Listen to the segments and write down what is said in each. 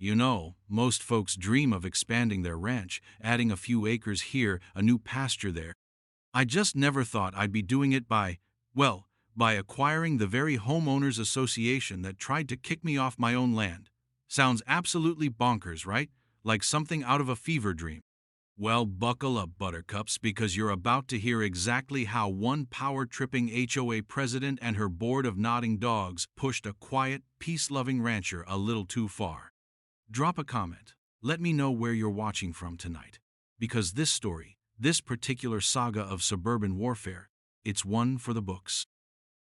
You know, most folks dream of expanding their ranch, adding a few acres here, a new pasture there. I just never thought I'd be doing it by acquiring the very homeowners association that tried to kick me off my own land. Sounds absolutely bonkers, right? Like something out of a fever dream. Well, buckle up, buttercups, because you're about to hear exactly how one power-tripping HOA president and her board of nodding dogs pushed a quiet, peace-loving rancher a little too far. Drop a comment. Let me know where you're watching from tonight. Because this story, this particular saga of suburban warfare, it's one for the books.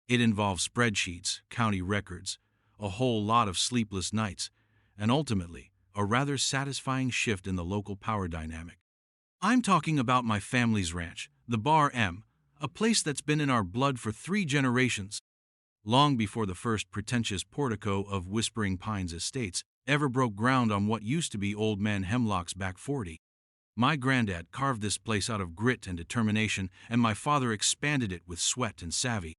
It involves spreadsheets, county records, a whole lot of sleepless nights, and ultimately, a rather satisfying shift in the local power dynamic. I'm talking about my family's ranch, the Bar M, a place that's been in our blood for 3 generations. Long before the first pretentious portico of Whispering Pines Estates ever broke ground on what used to be Old Man Hemlock's back 40. My granddad carved this place out of grit and determination, and my father expanded it with sweat and savvy.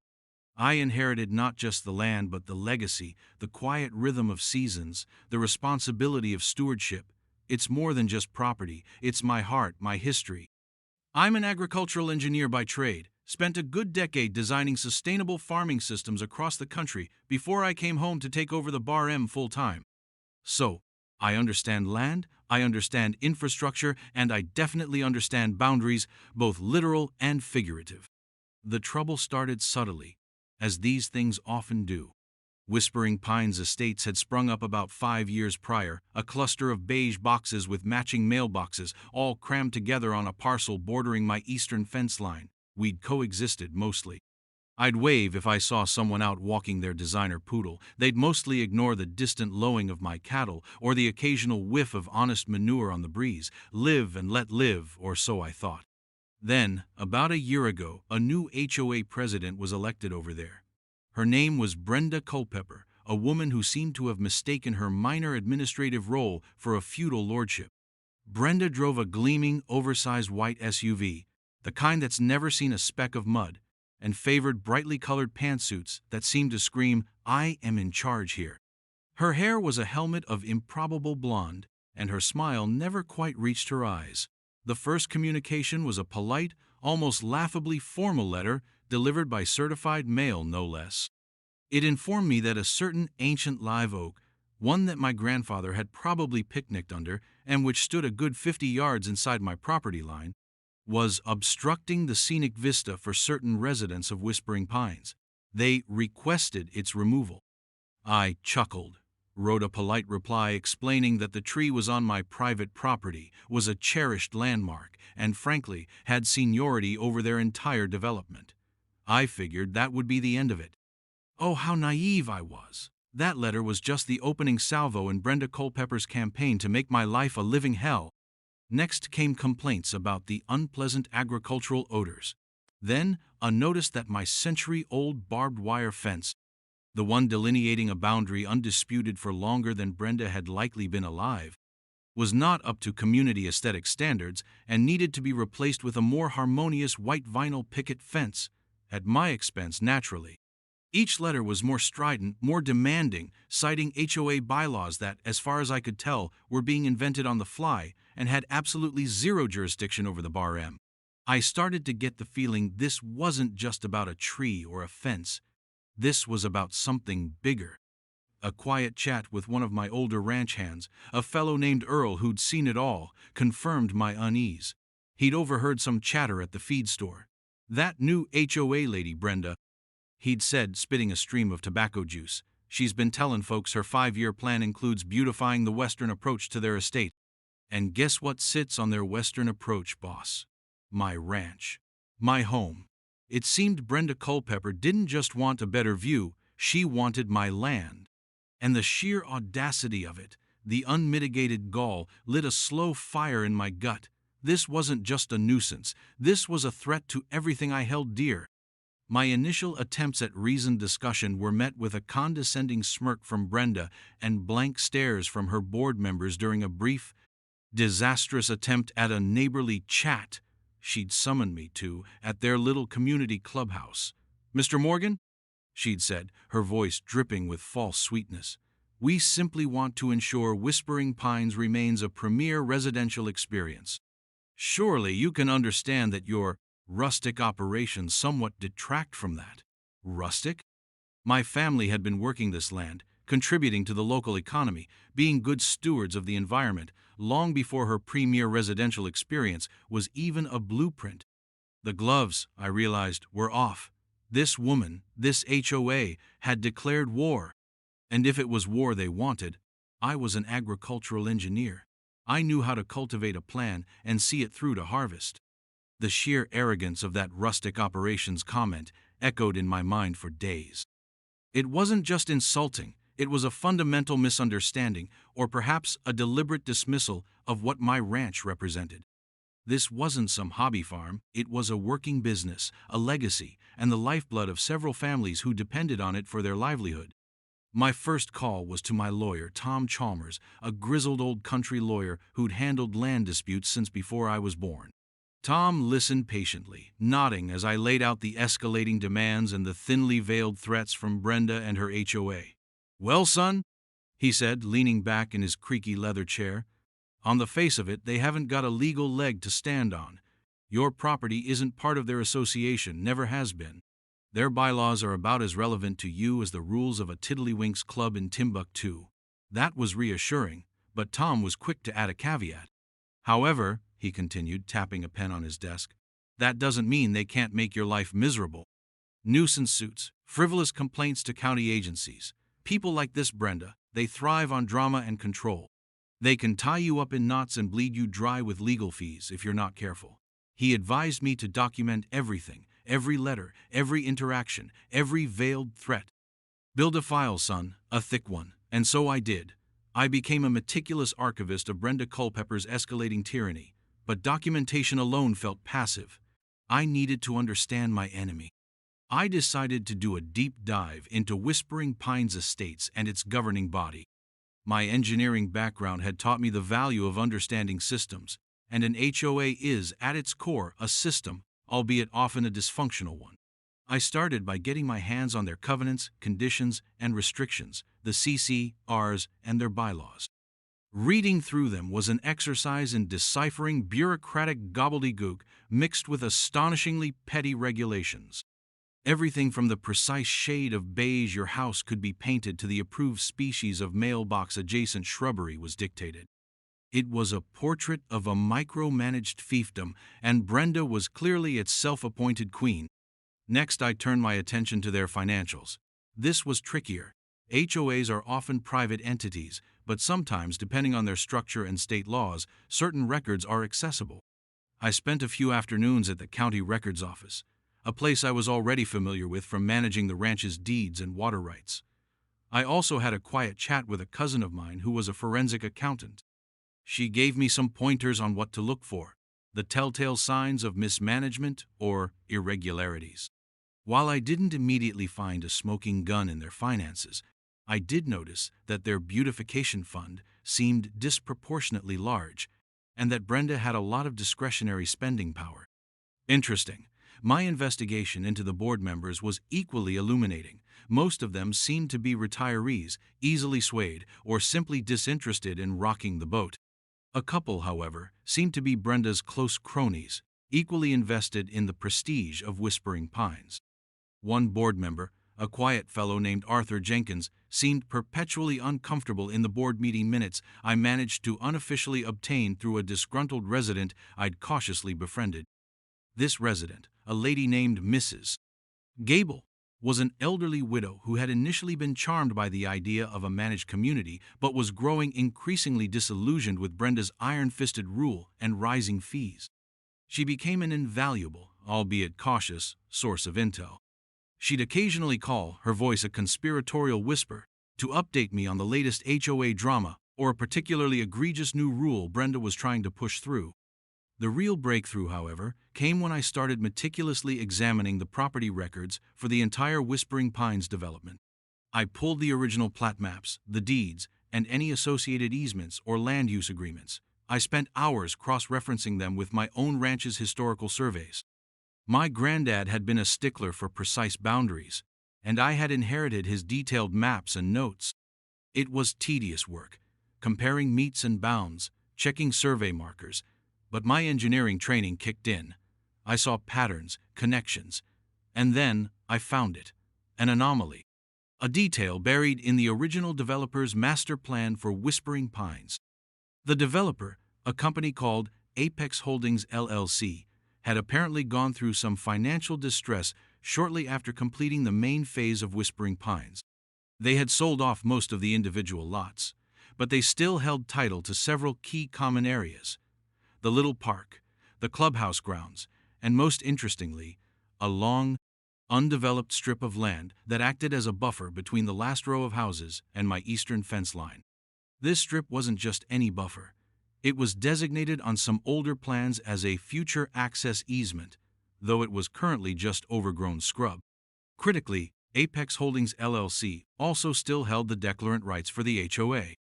I inherited not just the land but the legacy, the quiet rhythm of seasons, the responsibility of stewardship. It's more than just property, it's my heart, my history. I'm an agricultural engineer by trade, spent a good decade designing sustainable farming systems across the country before I came home to take over the Bar M full-time. So, I understand land, I understand infrastructure, and I definitely understand boundaries, both literal and figurative. The trouble started subtly, as these things often do. Whispering Pines Estates had sprung up about 5 years prior, a cluster of beige boxes with matching mailboxes, all crammed together on a parcel bordering my eastern fence line. We'd coexisted mostly. I'd wave if I saw someone out walking their designer poodle. They'd mostly ignore the distant lowing of my cattle or the occasional whiff of honest manure on the breeze. Live and let live, or so I thought. Then, about a year ago, a new HOA president was elected over there. Her name was Brenda Culpepper, a woman who seemed to have mistaken her minor administrative role for a feudal lordship. Brenda drove a gleaming, oversized white SUV, the kind that's never seen a speck of mud, and favored brightly colored pantsuits that seemed to scream, "I am in charge here." Her hair was a helmet of improbable blonde, and her smile never quite reached her eyes. The first communication was a polite, almost laughably formal letter delivered by certified mail, no less. It informed me that a certain ancient live oak, one that my grandfather had probably picnicked under and which stood a good 50 yards inside my property line, was obstructing the scenic vista for certain residents of Whispering Pines. They requested its removal. I chuckled, wrote a polite reply explaining that the tree was on my private property, was a cherished landmark, and frankly, had seniority over their entire development. I figured that would be the end of it. Oh, how naive I was. That letter was just the opening salvo in Brenda Culpepper's campaign to make my life a living hell. Next came complaints about the unpleasant agricultural odors. Then, a notice that my century-old barbed wire fence, the one delineating a boundary undisputed for longer than Brenda had likely been alive, was not up to community aesthetic standards and needed to be replaced with a more harmonious white vinyl picket fence, at my expense naturally. Each letter was more strident, more demanding, citing HOA bylaws that, as far as I could tell, were being invented on the fly and had absolutely zero jurisdiction over the Bar M. I started to get the feeling this wasn't just about a tree or a fence. This was about something bigger. A quiet chat with one of my older ranch hands, a fellow named Earl who'd seen it all, confirmed my unease. He'd overheard some chatter at the feed store. "That new HOA lady, Brenda," he'd said, spitting a stream of tobacco juice. "She's been telling folks her 5-year plan includes beautifying the western approach to their estate. And guess what sits on their western approach, boss? My ranch. My home." It seemed Brenda Culpepper didn't just want a better view, she wanted my land. And the sheer audacity of it, the unmitigated gall, lit a slow fire in my gut. This wasn't just a nuisance, this was a threat to everything I held dear. My initial attempts at reasoned discussion were met with a condescending smirk from Brenda and blank stares from her board members during a brief, disastrous attempt at a neighborly chat she'd summoned me to at their little community clubhouse. "Mr. Morgan?" she'd said, her voice dripping with false sweetness. We simply want to ensure Whispering Pines remains a premier residential experience. Surely you can understand that your rustic operations somewhat detract from that. Rustic? My family had been working this land, contributing to the local economy, being good stewards of the environment, long before her premier residential experience was even a blueprint. The gloves, I realized, were off. This woman, this HOA, had declared war. And if it was war they wanted, I was an agricultural engineer. I knew how to cultivate a plan and see it through to harvest. The sheer arrogance of that rustic operations comment echoed in my mind for days. It wasn't just insulting, it was a fundamental misunderstanding, or perhaps a deliberate dismissal of what my ranch represented. This wasn't some hobby farm, it was a working business, a legacy, and the lifeblood of several families who depended on it for their livelihood. My first call was to my lawyer, Tom Chalmers, a grizzled old country lawyer who'd handled land disputes since before I was born. Tom listened patiently, nodding as I laid out the escalating demands and the thinly veiled threats from Brenda and her HOA. "Well, son," he said, leaning back in his creaky leather chair, "on the face of it, they haven't got a legal leg to stand on. Your property isn't part of their association, never has been. Their bylaws are about as relevant to you as the rules of a Tiddlywinks club in Timbuktu." That was reassuring, but Tom was quick to add a caveat. "However," he continued, tapping a pen on his desk, "that doesn't mean they can't make your life miserable. Nuisance suits, frivolous complaints to county agencies. People like this Brenda, they thrive on drama and control. They can tie you up in knots and bleed you dry with legal fees if you're not careful." He advised me to document everything, every letter, every interaction, every veiled threat. "Build a file, son, a thick one." And so I did. I became a meticulous archivist of Brenda Culpepper's escalating tyranny, but documentation alone felt passive. I needed to understand my enemy. I decided to do a deep dive into Whispering Pines Estates and its governing body. My engineering background had taught me the value of understanding systems, and an HOA is, at its core, a system, albeit often a dysfunctional one. I started by getting my hands on their covenants, conditions, and restrictions, the CCRs, and their bylaws. Reading through them was an exercise in deciphering bureaucratic gobbledygook mixed with astonishingly petty regulations. Everything from the precise shade of beige your house could be painted to the approved species of mailbox-adjacent shrubbery was dictated. It was a portrait of a micromanaged fiefdom, and Brenda was clearly its self-appointed queen. Next, I turned my attention to their financials. This was trickier. HOAs are often private entities, but sometimes, depending on their structure and state laws, certain records are accessible. I spent a few afternoons at the county records office, a place I was already familiar with from managing the ranch's deeds and water rights. I also had a quiet chat with a cousin of mine who was a forensic accountant. She gave me some pointers on what to look for, the telltale signs of mismanagement or irregularities. While I didn't immediately find a smoking gun in their finances, I did notice that their beautification fund seemed disproportionately large, and that Brenda had a lot of discretionary spending power. Interesting. My investigation into the board members was equally illuminating. Most of them seemed to be retirees, easily swayed, or simply disinterested in rocking the boat. A couple, however, seemed to be Brenda's close cronies, equally invested in the prestige of Whispering Pines. One board member, a quiet fellow named Arthur Jenkins, seemed perpetually uncomfortable in the board meeting minutes I managed to unofficially obtain through a disgruntled resident I'd cautiously befriended. This resident, a lady named Mrs. Gable, was an elderly widow who had initially been charmed by the idea of a managed community but was growing increasingly disillusioned with Brenda's iron-fisted rule and rising fees. She became an invaluable, albeit cautious, source of intel. She'd occasionally call, her voice a conspiratorial whisper, to update me on the latest HOA drama or a particularly egregious new rule Brenda was trying to push through. The real breakthrough, however, came when I started meticulously examining the property records for the entire Whispering Pines development. I pulled the original plat maps, the deeds, and any associated easements or land use agreements. I spent hours cross-referencing them with my own ranch's historical surveys. My granddad had been a stickler for precise boundaries, and I had inherited his detailed maps and notes. It was tedious work, comparing meets and bounds, checking survey markers, but my engineering training kicked in. I saw patterns, connections, and then I found it. An anomaly. A detail buried in the original developer's master plan for Whispering Pines. The developer, a company called Apex Holdings LLC, had apparently gone through some financial distress shortly after completing the main phase of Whispering Pines. They had sold off most of the individual lots, but they still held title to several key common areas: the little park, the clubhouse grounds, and most interestingly, a long, undeveloped strip of land that acted as a buffer between the last row of houses and my eastern fence line. This strip wasn't just any buffer. It was designated on some older plans as a future access easement, though it was currently just overgrown scrub. Critically, Apex Holdings LLC also still held the declarant rights for the HOA.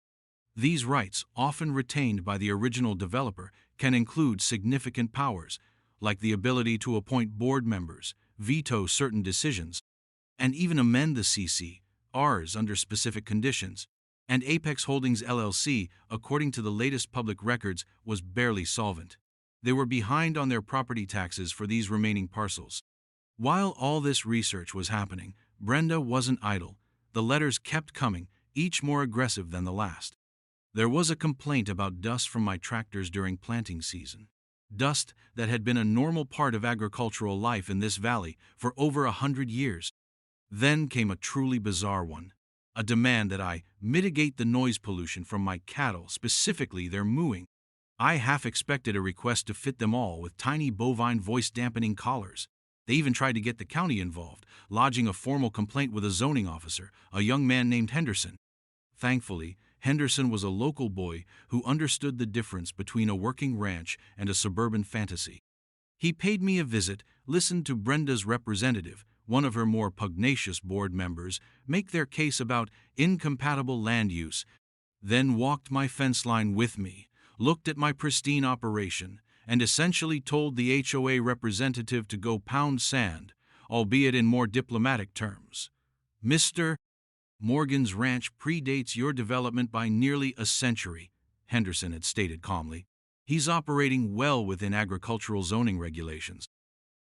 These rights, often retained by the original developer, can include significant powers, like the ability to appoint board members, veto certain decisions, and even amend the CCRs under specific conditions. And Apex Holdings LLC, according to the latest public records, was barely solvent. They were behind on their property taxes for these remaining parcels. While all this research was happening, Brenda wasn't idle. The letters kept coming, each more aggressive than the last. There was a complaint about dust from my tractors during planting season. Dust that had been a normal part of agricultural life in this valley for over 100 years. Then came a truly bizarre one. A demand that I mitigate the noise pollution from my cattle, specifically their mooing. I half expected a request to fit them all with tiny bovine voice-dampening collars. They even tried to get the county involved, lodging a formal complaint with a zoning officer, a young man named Henderson. Thankfully, Henderson was a local boy who understood the difference between a working ranch and a suburban fantasy. He paid me a visit, listened to Brenda's representative, one of her more pugnacious board members, make their case about incompatible land use, then walked my fence line with me, looked at my pristine operation, and essentially told the HOA representative to go pound sand, albeit in more diplomatic terms. Mr. Morgan's ranch predates your development by nearly a century, Henderson had stated calmly. He's operating well within agricultural zoning regulations.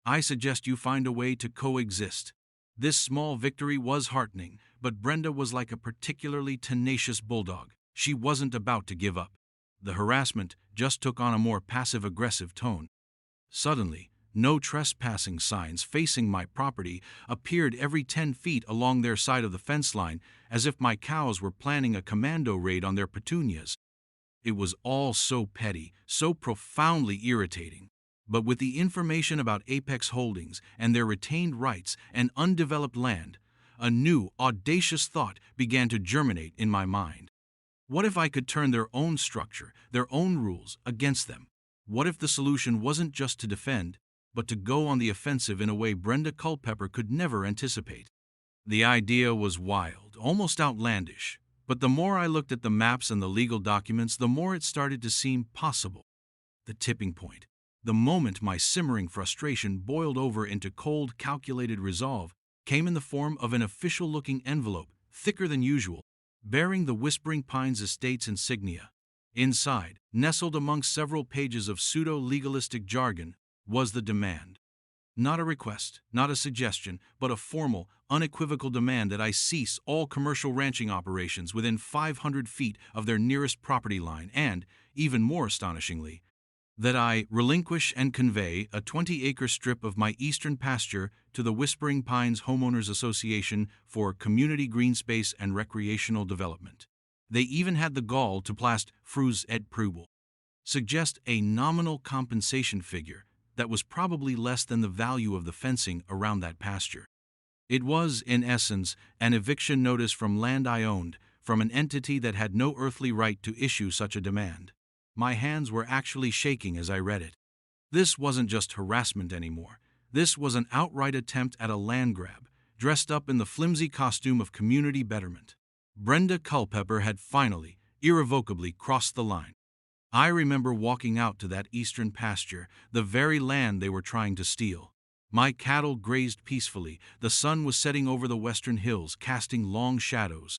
I suggest you find a way to coexist. This small victory was heartening, but Brenda was like a particularly tenacious bulldog. She wasn't about to give up. The harassment just took on a more passive-aggressive tone. Suddenly, no trespassing signs facing my property appeared every 10 feet along their side of the fence line, as if my cows were planning a commando raid on their petunias. It was all so petty, so profoundly irritating. But with the information about Apex Holdings and their retained rights and undeveloped land, a new, audacious thought began to germinate in my mind. What if I could turn their own structure, their own rules, against them? What if the solution wasn't just to defend, but to go on the offensive in a way Brenda Culpepper could never anticipate? The idea was wild, almost outlandish, but the more I looked at the maps and the legal documents, the more it started to seem possible. The tipping point. The moment my simmering frustration boiled over into cold, calculated resolve, came in the form of an official-looking envelope, thicker than usual, bearing the Whispering Pines Estate's insignia. Inside, nestled amongst several pages of pseudo-legalistic jargon, was the demand. Not a request, not a suggestion, but a formal, unequivocal demand that I cease all commercial ranching operations within 500 feet of their nearest property line and, even more astonishingly, that I relinquish and convey a 20-acre strip of my eastern pasture to the Whispering Pines Homeowners Association for community green space and recreational development. They even had the gall to blast Fruz et Prubel, suggest a nominal compensation figure that was probably less than the value of the fencing around that pasture. It was, in essence, an eviction notice from land I owned, from an entity that had no earthly right to issue such a demand. My hands were actually shaking as I read it. This wasn't just harassment anymore. This was an outright attempt at a land grab, dressed up in the flimsy costume of community betterment. Brenda Culpepper had finally, irrevocably crossed the line. I remember walking out to that eastern pasture, the very land they were trying to steal. My cattle grazed peacefully. The sun was setting over the western hills, casting long shadows.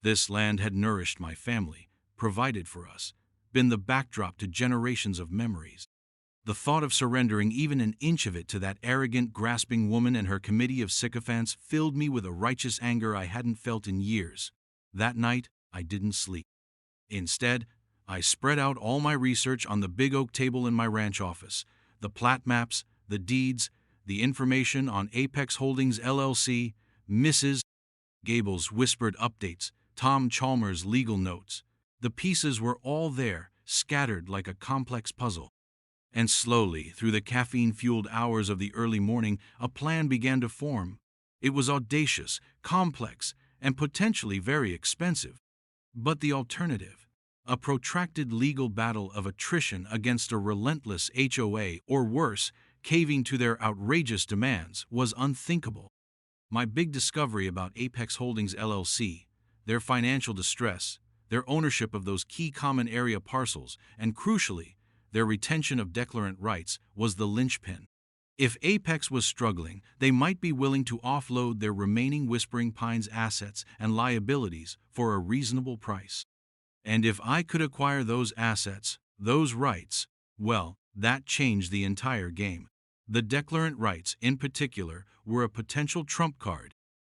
This land had nourished my family, provided for us, been the backdrop to generations of memories. The thought of surrendering even an inch of it to that arrogant, grasping woman and her committee of sycophants filled me with a righteous anger I hadn't felt in years. That night, I didn't sleep. Instead, I spread out all my research on the big oak table in my ranch office, the plat maps, the deeds, the information on Apex Holdings LLC, Mrs. Gable's whispered updates, Tom Chalmers' legal notes. The pieces were all there, scattered like a complex puzzle. And slowly, through the caffeine-fueled hours of the early morning, a plan began to form. It was audacious, complex, and potentially very expensive. But the alternative, a protracted legal battle of attrition against a relentless HOA, or worse, caving to their outrageous demands, was unthinkable. My big discovery about Apex Holdings LLC, their financial distress, their ownership of those key common area parcels, and crucially, their retention of declarant rights, was the linchpin. If Apex was struggling, they might be willing to offload their remaining Whispering Pines assets and liabilities for a reasonable price. And if I could acquire those assets, those rights, well, that changed the entire game. The declarant rights, in particular, were a potential trump card.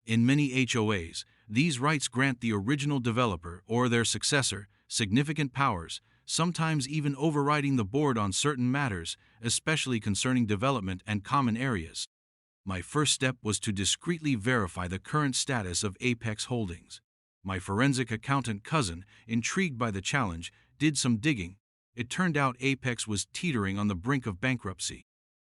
In many HOAs, these rights grant the original developer or their successor significant powers, sometimes even overriding the board on certain matters, especially concerning development and common areas. My first step was to discreetly verify the current status of Apex Holdings. My forensic accountant cousin, intrigued by the challenge, did some digging. It turned out Apex was teetering on the brink of bankruptcy.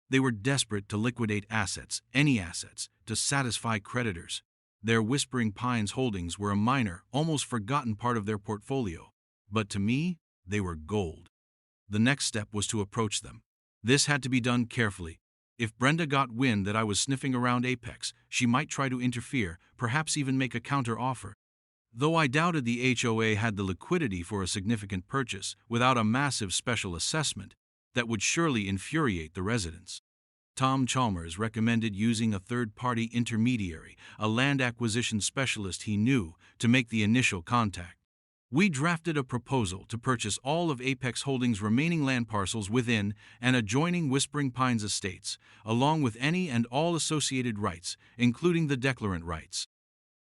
They were desperate to liquidate assets, any assets, to satisfy creditors. Their Whispering Pines holdings were a minor, almost forgotten part of their portfolio. But to me, they were gold. The next step was to approach them. This had to be done carefully. If Brenda got wind that I was sniffing around Apex, she might try to interfere, perhaps even make a counter-offer. Though I doubted the HOA had the liquidity for a significant purchase without a massive special assessment that would surely infuriate the residents. Tom Chalmers recommended using a third-party intermediary, a land acquisition specialist he knew, to make the initial contact. We drafted a proposal to purchase all of Apex Holdings' remaining land parcels within and adjoining Whispering Pines estates, along with any and all associated rights, including the declarant rights.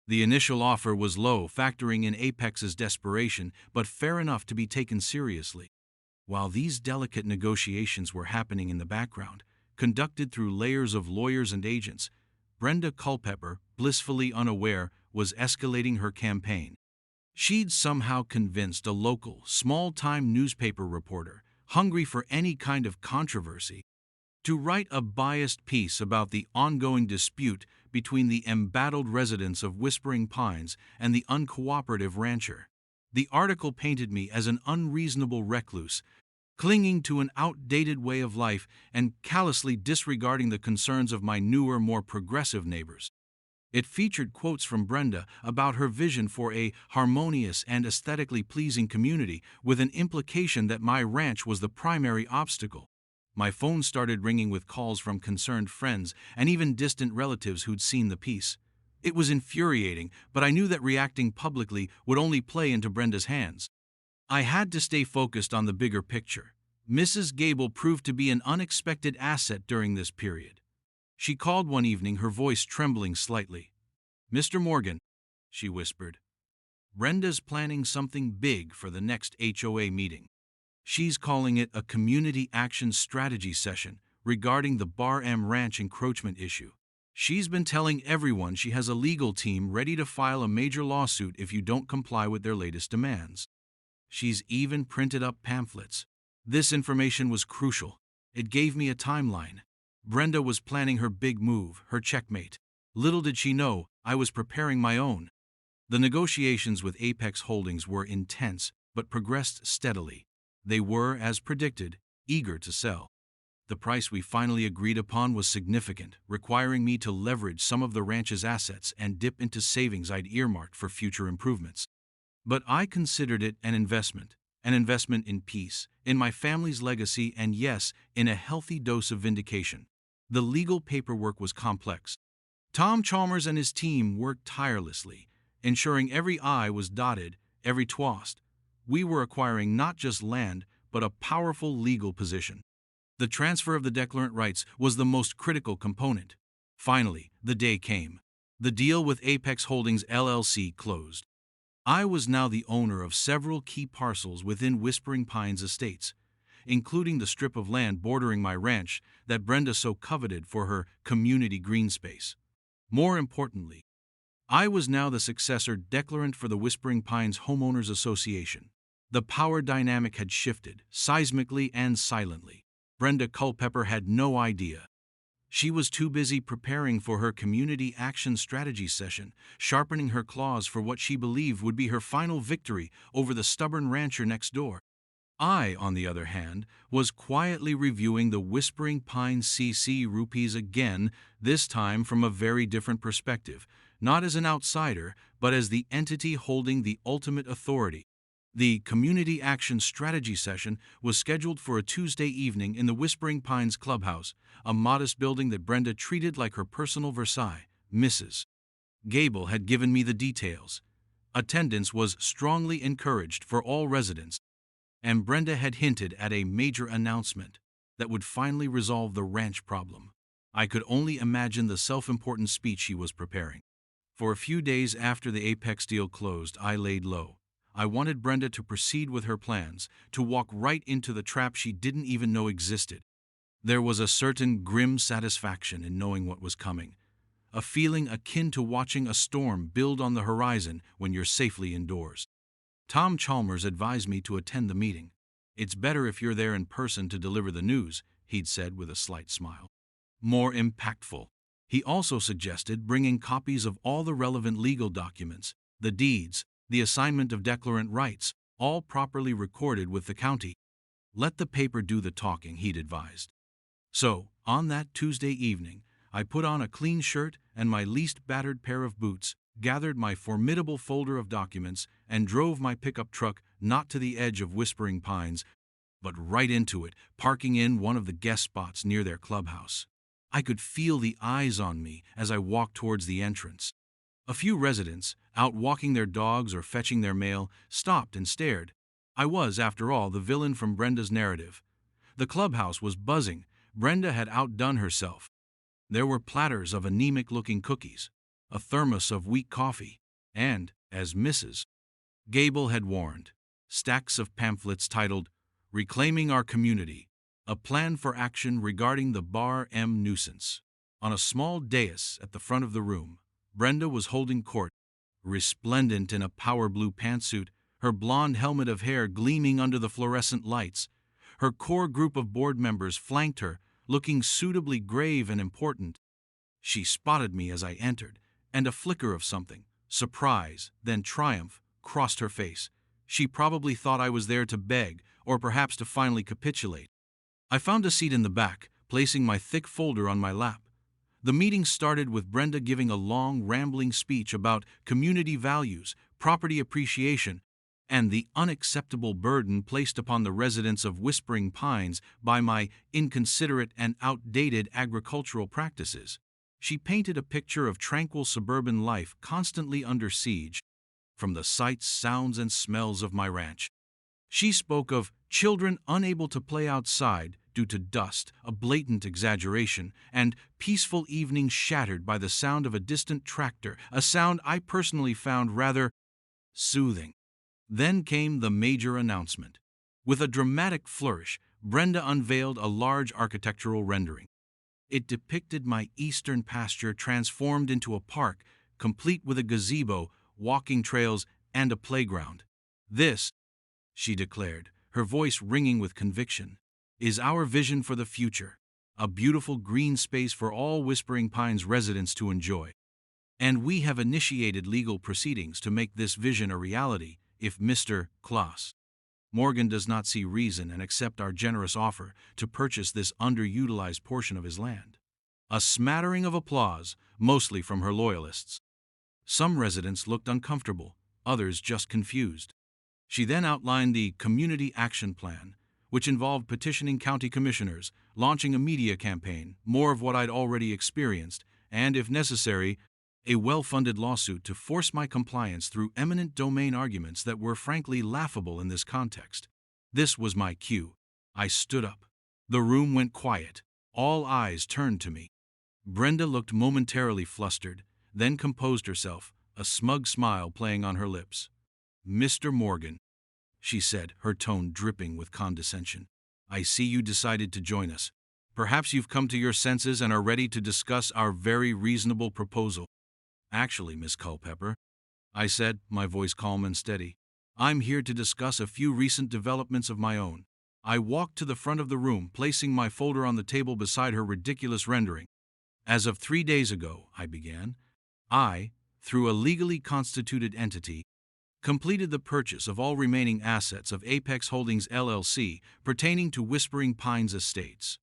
The initial offer was low, factoring in Apex's desperation, but fair enough to be taken seriously. While these delicate negotiations were happening in the background, conducted through layers of lawyers and agents, Brenda Culpepper, blissfully unaware, was escalating her campaign. She'd somehow convinced a local, small-time newspaper reporter, hungry for any kind of controversy, to write a biased piece about the ongoing dispute between the embattled residents of Whispering Pines and the uncooperative rancher. The article painted me as an unreasonable recluse, clinging to an outdated way of life and callously disregarding the concerns of my newer, more progressive neighbors. It featured quotes from Brenda about her vision for a harmonious and aesthetically pleasing community, with an implication that my ranch was the primary obstacle. My phone started ringing with calls from concerned friends and even distant relatives who'd seen the piece. It was infuriating, but I knew that reacting publicly would only play into Brenda's hands. I had to stay focused on the bigger picture. Mrs. Gable proved to be an unexpected asset during this period. She called one evening, her voice trembling slightly. "Mr. Morgan," she whispered, "Brenda's planning something big for the next HOA meeting. She's calling it a community action strategy session regarding the Bar M Ranch encroachment issue. She's been telling everyone she has a legal team ready to file a major lawsuit if you don't comply with their latest demands. She's even printed up pamphlets." This information was crucial. It gave me a timeline. Brenda was planning her big move, her checkmate. Little did she know, I was preparing my own. The negotiations with Apex Holdings were intense, but progressed steadily. They were, as predicted, eager to sell. The price we finally agreed upon was significant, requiring me to leverage some of the ranch's assets and dip into savings I'd earmarked for future improvements. But I considered it an investment in peace, in my family's legacy, and yes, in a healthy dose of vindication. The legal paperwork was complex. Tom Chalmers and his team worked tirelessly, ensuring every I was dotted, every twost. We were acquiring not just land, but a powerful legal position. The transfer of the declarant rights was the most critical component. Finally, the day came. The deal with Apex Holdings LLC closed. I was now the owner of several key parcels within Whispering Pines Estates, including the strip of land bordering my ranch that Brenda so coveted for her community green space. More importantly, I was now the successor declarant for the Whispering Pines Homeowners Association. The power dynamic had shifted, seismically and silently. Brenda Culpepper had no idea. She was too busy preparing for her community action strategy session, sharpening her claws for what she believed would be her final victory over the stubborn rancher next door. I, on the other hand, was quietly reviewing the Whispering Pines CC rupees again, this time from a very different perspective, not as an outsider, but as the entity holding the ultimate authority. The Community Action Strategy session was scheduled for a Tuesday evening in the Whispering Pines Clubhouse, a modest building that Brenda treated like her personal Versailles. Mrs. Gable had given me the details. Attendance was strongly encouraged for all residents, and Brenda had hinted at a major announcement that would finally resolve the ranch problem. I could only imagine the self-important speech she was preparing. For a few days after the Apex deal closed, I laid low. I wanted Brenda to proceed with her plans, to walk right into the trap she didn't even know existed. There was a certain grim satisfaction in knowing what was coming, a feeling akin to watching a storm build on the horizon when you're safely indoors. Tom Chalmers advised me to attend the meeting. "It's better if you're there in person to deliver the news," he'd said with a slight smile. "More impactful." He also suggested bringing copies of all the relevant legal documents, the deeds, the assignment of declarant rights, all properly recorded with the county. "Let the paper do the talking," he'd advised. So, on that Tuesday evening, I put on a clean shirt and my least battered pair of boots, gathered my formidable folder of documents, and drove my pickup truck not to the edge of Whispering Pines, but right into it, parking in one of the guest spots near their clubhouse. I could feel the eyes on me as I walked towards the entrance. A few residents, out walking their dogs or fetching their mail, stopped and stared. I was, after all, the villain from Brenda's narrative. The clubhouse was buzzing. Brenda had outdone herself. There were platters of anemic-looking cookies, a thermos of weak coffee, and, as Mrs. Gable had warned, stacks of pamphlets titled, "Reclaiming Our Community, a Plan for Action Regarding the Bar M Nuisance." On a small dais at the front of the room, Brenda was holding court, resplendent in a power blue pantsuit, her blonde helmet of hair gleaming under the fluorescent lights. Her core group of board members flanked her, looking suitably grave and important. She spotted me as I entered, and a flicker of something, surprise, then triumph, crossed her face. She probably thought I was there to beg, or perhaps to finally capitulate. I found a seat in the back, placing my thick folder on my lap. The meeting started with Brenda giving a long, rambling speech about community values, property appreciation, and the unacceptable burden placed upon the residents of Whispering Pines by my inconsiderate and outdated agricultural practices. She painted a picture of tranquil suburban life constantly under siege from the sights, sounds, and smells of my ranch. She spoke of children unable to play outside due to dust, a blatant exaggeration, and peaceful evenings shattered by the sound of a distant tractor, a sound I personally found rather soothing. Then came the major announcement. With a dramatic flourish, Brenda unveiled a large architectural rendering. It depicted my eastern pasture transformed into a park, complete with a gazebo, walking trails, and a playground. "This," she declared, her voice ringing with conviction, "is our vision for the future, a beautiful green space for all Whispering Pines residents to enjoy. And we have initiated legal proceedings to make this vision a reality if Mr. Klaus Morgan does not see reason and accept our generous offer to purchase this underutilized portion of his land." A smattering of applause, mostly from her loyalists. Some residents looked uncomfortable, others just confused. She then outlined the Community Action Plan, which involved petitioning county commissioners, launching a media campaign, more of what I'd already experienced, and, if necessary, A well-funded lawsuit to force my compliance through eminent domain arguments that were frankly laughable in this context. This was my cue. I stood up. The room went quiet. All eyes turned to me. Brenda looked momentarily flustered, then composed herself, a smug smile playing on her lips. "Mr. Morgan," she said, her tone dripping with condescension, "I see you decided to join us. Perhaps you've come to your senses and are ready to discuss our very reasonable proposal." "Actually, Miss Culpepper," I said, my voice calm and steady, "I'm here to discuss a few recent developments of my own." I walked to the front of the room, placing my folder on the table beside her ridiculous rendering. "As of 3 days ago," I began, "I, through a legally constituted entity, completed the purchase of all remaining assets of Apex Holdings LLC pertaining to Whispering Pines Estates."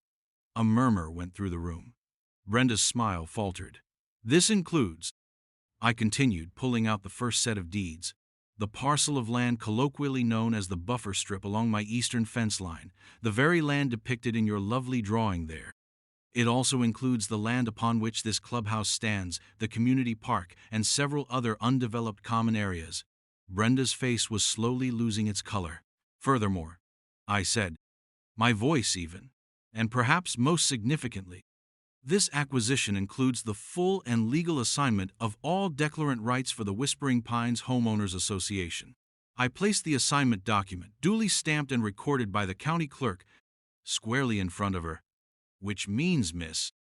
A murmur went through the room. Brenda's smile faltered. "This includes," I continued, pulling out the first set of deeds, "the parcel of land colloquially known as the buffer strip along my eastern fence line, the very land depicted in your lovely drawing there. It also includes the land upon which this clubhouse stands, the community park, and several other undeveloped common areas." Brenda's face was slowly losing its color. "Furthermore," I said, my voice even, "and perhaps most significantly, this acquisition includes the full and legal assignment of all declarant rights for the Whispering Pines Homeowners Association." I placed the assignment document, duly stamped and recorded by the county clerk, squarely in front of her. "Which means, Miss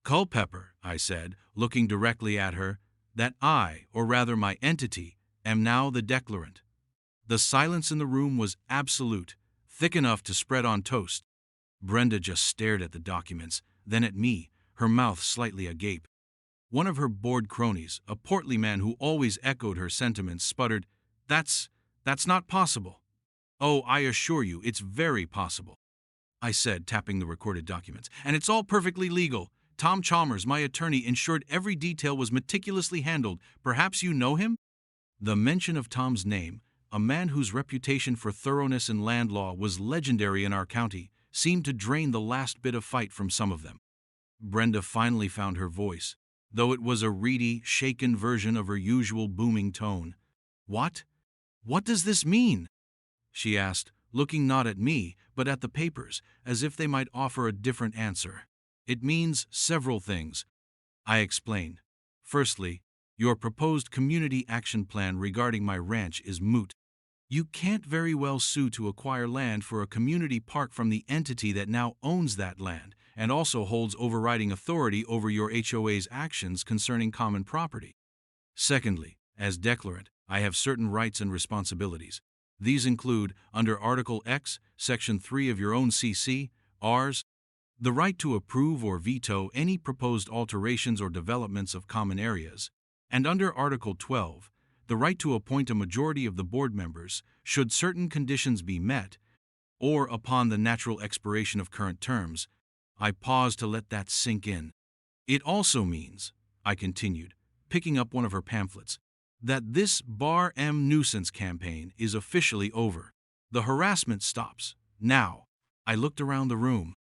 Culpepper," I said, looking directly at her, "that I, or rather my entity, am now the declarant." The silence in the room was absolute, thick enough to spread on toast. Brenda just stared at the documents, then at me, her mouth slightly agape. One of her bored cronies, a portly man who always echoed her sentiments, sputtered, That's not possible." "Oh, I assure you, it's very possible," I said, tapping the recorded documents. "And it's all perfectly legal. Tom Chalmers, my attorney, ensured every detail was meticulously handled. Perhaps you know him?" The mention of Tom's name, a man whose reputation for thoroughness in land law was legendary in our county, seemed to drain the last bit of fight from some of them. Brenda finally found her voice, though it was a reedy, shaken version of her usual booming tone. What does this mean?" she asked, looking not at me, but at the papers, as if they might offer a different answer. "It means several things," I explained. "Firstly, your proposed community action plan regarding my ranch is moot. You can't very well sue to acquire land for a community park from the entity that now owns that land and also holds overriding authority over your HOA's actions concerning common property. Secondly, as declarant, I have certain rights and responsibilities. These include, under Article X, Section 3 of your own CC, Rs, the right to approve or veto any proposed alterations or developments of common areas, and under Article 12, the right to appoint a majority of the board members should certain conditions be met, or upon the natural expiration of current terms." I paused to let that sink in. "It also means," I continued, picking up one of her pamphlets, "that this Bar M nuisance campaign is officially over. The harassment stops. Now." I looked around the room.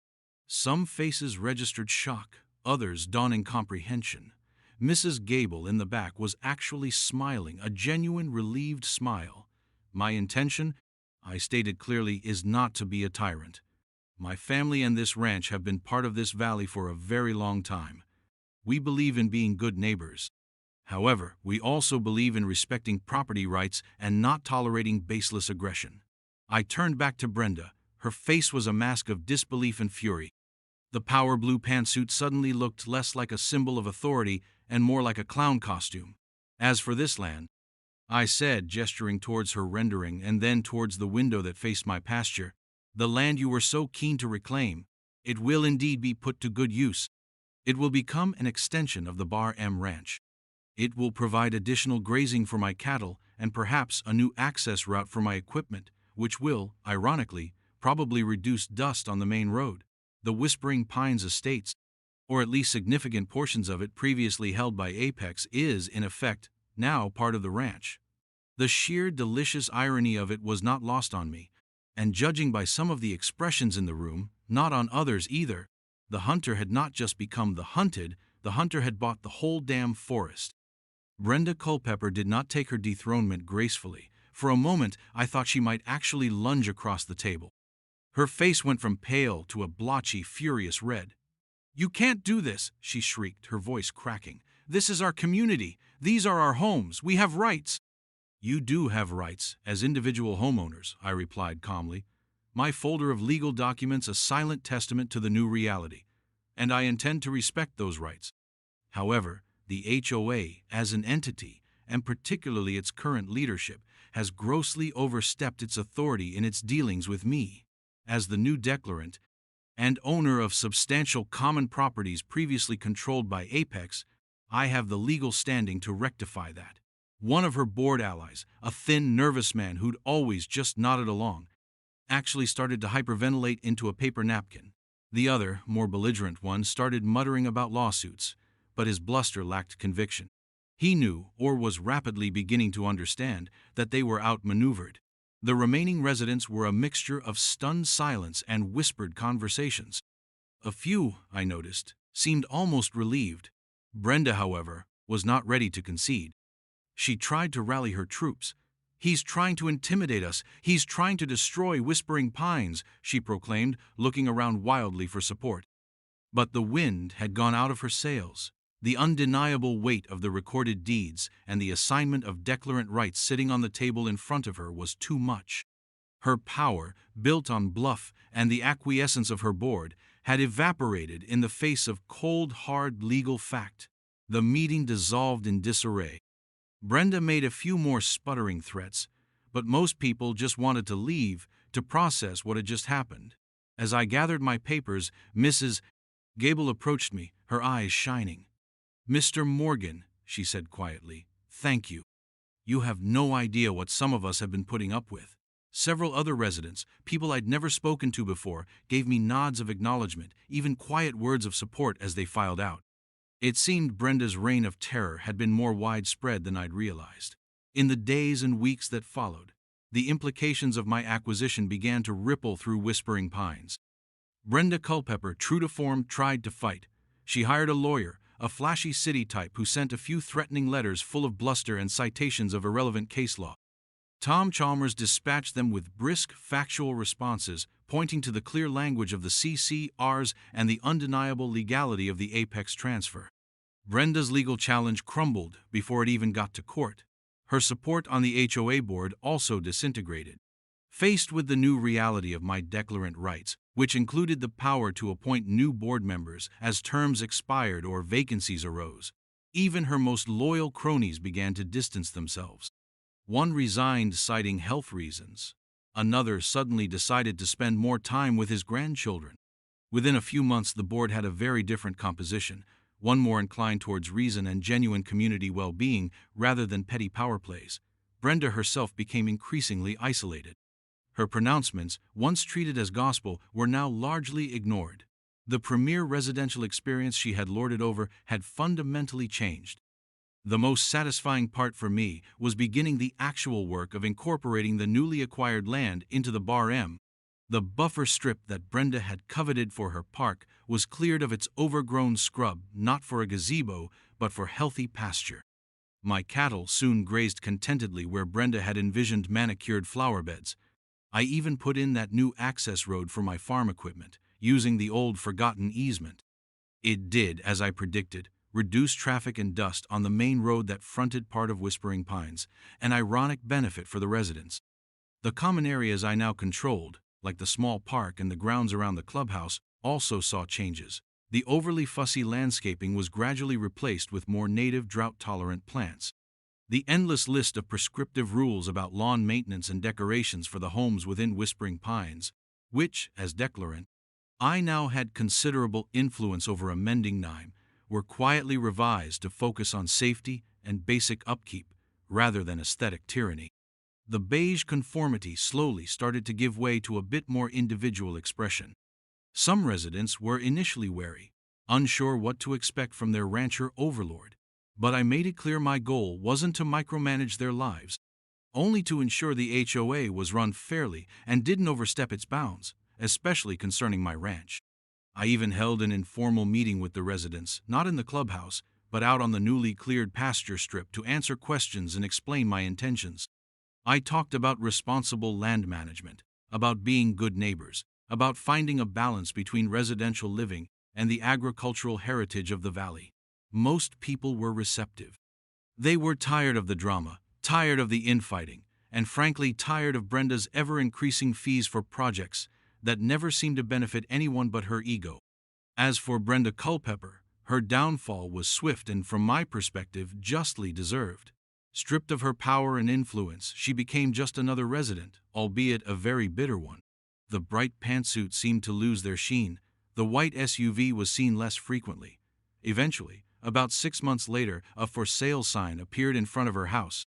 Some faces registered shock, others dawning comprehension. Mrs. Gable in the back was actually smiling, a genuine relieved smile. "My intention," I stated clearly, "is not to be a tyrant. My family and this ranch have been part of this valley for a very long time. We believe in being good neighbors. However, we also believe in respecting property rights and not tolerating baseless aggression." I turned back to Brenda. Her face was a mask of disbelief and fury. The power blue pantsuit suddenly looked less like a symbol of authority and more like a clown costume. "As for this land," I said, gesturing towards her rendering and then towards the window that faced my pasture, "the land you were so keen to reclaim, it will indeed be put to good use. It will become an extension of the Bar M Ranch. It will provide additional grazing for my cattle and perhaps a new access route for my equipment, which will, ironically, probably reduce dust on the main road. The Whispering Pines Estates, or at least significant portions of it previously held by Apex, is, in effect, now part of the ranch." The sheer delicious irony of it was not lost on me, and judging by some of the expressions in the room, not on others either. The hunter had not just become the hunted, the hunter had bought the whole damn forest. Brenda Culpepper did not take her dethronement gracefully. For a moment, I thought she might actually lunge across the table. Her face went from pale to a blotchy, furious red. "You can't do this," she shrieked, her voice cracking. "This is our community. These are our homes. We have rights." "You do have rights, as individual homeowners," I replied calmly. "My folder of legal documents a silent testament to the new reality, and I intend to respect those rights. However, the HOA, as an entity, and particularly its current leadership, has grossly overstepped its authority in its dealings with me. As the new declarant and owner of substantial common properties previously controlled by Apex, I have the legal standing to rectify that." One of her board allies, a thin, nervous man who'd always just nodded along, actually started to hyperventilate into a paper napkin. The other, more belligerent one started muttering about lawsuits, but his bluster lacked conviction. He knew, or was rapidly beginning to understand, that they were outmaneuvered. The remaining residents were a mixture of stunned silence and whispered conversations. A few, I noticed, seemed almost relieved. Brenda, however, was not ready to concede. She tried to rally her troops. "He's trying to intimidate us. He's trying to destroy Whispering Pines," she proclaimed, looking around wildly for support. But the wind had gone out of her sails. The undeniable weight of the recorded deeds and the assignment of declarant rights sitting on the table in front of her was too much. Her power, built on bluff and the acquiescence of her board, had evaporated in the face of cold, hard legal fact. The meeting dissolved in disarray. Brenda made a few more sputtering threats, but most people just wanted to leave to process what had just happened. As I gathered my papers, Mrs. Gable approached me, her eyes shining. "Mr. Morgan," she said quietly, "thank you. You have no idea what some of us have been putting up with." Several other residents, people I'd never spoken to before, gave me nods of acknowledgement, even quiet words of support as they filed out. It seemed Brenda's reign of terror had been more widespread than I'd realized. In the days and weeks that followed, the implications of my acquisition began to ripple through Whispering Pines. Brenda Culpepper, true to form, tried to fight. She hired a lawyer, a flashy city type who sent a few threatening letters full of bluster and citations of irrelevant case law. Tom Chalmers dispatched them with brisk, factual responses, pointing to the clear language of the CCRs and the undeniable legality of the Apex transfer. Brenda's legal challenge crumbled before it even got to court. Her support on the HOA board also disintegrated. Faced with the new reality of my declarant rights, which included the power to appoint new board members as terms expired or vacancies arose, even her most loyal cronies began to distance themselves. One resigned citing health reasons. Another suddenly decided to spend more time with his grandchildren. Within a few months, the board had a very different composition, one more inclined towards reason and genuine community well-being rather than petty power plays. Brenda herself became increasingly isolated. Her pronouncements, once treated as gospel, were now largely ignored. The premier residential experience she had lorded over had fundamentally changed. The most satisfying part for me was beginning the actual work of incorporating the newly acquired land into the Bar M. The buffer strip that Brenda had coveted for her park was cleared of its overgrown scrub, not for a gazebo, but for healthy pasture. My cattle soon grazed contentedly where Brenda had envisioned manicured flower beds. I even put in that new access road for my farm equipment, using the old forgotten easement. It did, as I predicted, reduce traffic and dust on the main road that fronted part of Whispering Pines, an ironic benefit for the residents. The common areas I now controlled, like the small park and the grounds around the clubhouse, also saw changes. The overly fussy landscaping was gradually replaced with more native, drought-tolerant plants. The endless list of prescriptive rules about lawn maintenance and decorations for the homes within Whispering Pines, which, as declarant, I now had considerable influence over amending, were quietly revised to focus on safety and basic upkeep rather than aesthetic tyranny. The beige conformity slowly started to give way to a bit more individual expression. Some residents were initially wary, unsure what to expect from their rancher overlord. But I made it clear my goal wasn't to micromanage their lives, only to ensure the HOA was run fairly and didn't overstep its bounds, especially concerning my ranch. I even held an informal meeting with the residents, not in the clubhouse, but out on the newly cleared pasture strip to answer questions and explain my intentions. I talked about responsible land management, about being good neighbors, about finding a balance between residential living and the agricultural heritage of the valley. Most people were receptive. They were tired of the drama, tired of the infighting, and frankly tired of Brenda's ever-increasing fees for projects that never seemed to benefit anyone but her ego. As for Brenda Culpepper, her downfall was swift and, from my perspective, justly deserved. Stripped of her power and influence, she became just another resident, albeit a very bitter one. The bright pantsuits seemed to lose their sheen. The white SUV was seen less frequently. Eventually, about 6 months later, a for sale sign appeared in front of her house.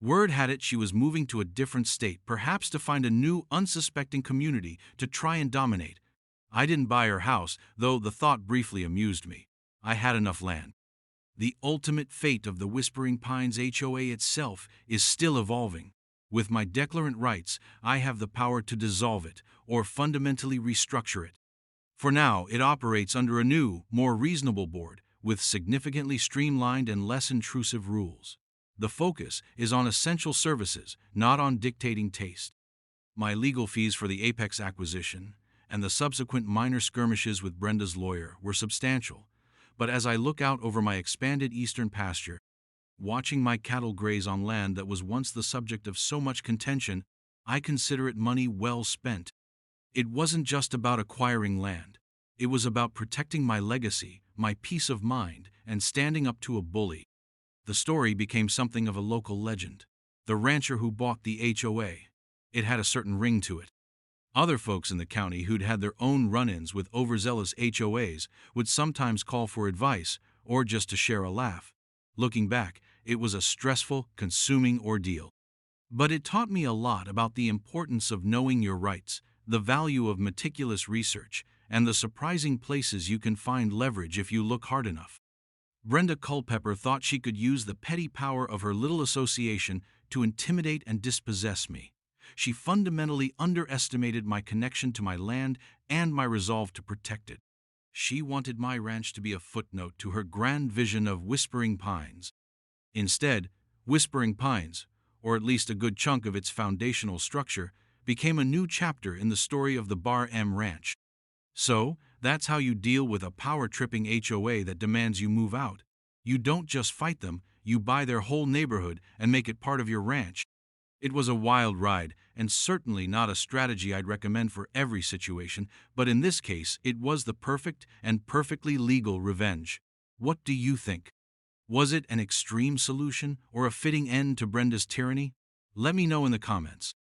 Word had it she was moving to a different state, perhaps to find a new, unsuspecting community to try and dominate. I didn't buy her house, though the thought briefly amused me. I had enough land. The ultimate fate of the Whispering Pines HOA itself is still evolving. With my declarant rights, I have the power to dissolve it or fundamentally restructure it. For now, it operates under a new, more reasonable board, with significantly streamlined and less intrusive rules. The focus is on essential services, not on dictating taste. My legal fees for the Apex acquisition and the subsequent minor skirmishes with Brenda's lawyer were substantial, but as I look out over my expanded eastern pasture, watching my cattle graze on land that was once the subject of so much contention, I consider it money well spent. It wasn't just about acquiring land. It was about protecting my legacy, my peace of mind, and standing up to a bully. The story became something of a local legend. The rancher who bought the HOA. It had a certain ring to it. Other folks in the county who'd had their own run-ins with overzealous HOAs would sometimes call for advice or just to share a laugh. Looking back, it was a stressful, consuming ordeal. But it taught me a lot about the importance of knowing your rights, the value of meticulous research, and the surprising places you can find leverage if you look hard enough. Brenda Culpepper thought she could use the petty power of her little association to intimidate and dispossess me. She fundamentally underestimated my connection to my land and my resolve to protect it. She wanted my ranch to be a footnote to her grand vision of Whispering Pines. Instead, Whispering Pines, or at least a good chunk of its foundational structure, became a new chapter in the story of the Bar M Ranch. So, that's how you deal with a power-tripping HOA that demands you move out. You don't just fight them, you buy their whole neighborhood and make it part of your ranch. It was a wild ride, and certainly not a strategy I'd recommend for every situation, but in this case, it was the perfect and perfectly legal revenge. What do you think? Was it an extreme solution or a fitting end to Brenda's tyranny? Let me know in the comments.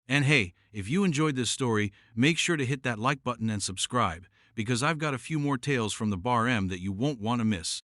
And hey, if you enjoyed this story, make sure to hit that like button and subscribe, because I've got a few more tales from the Bar M that you won't want to miss.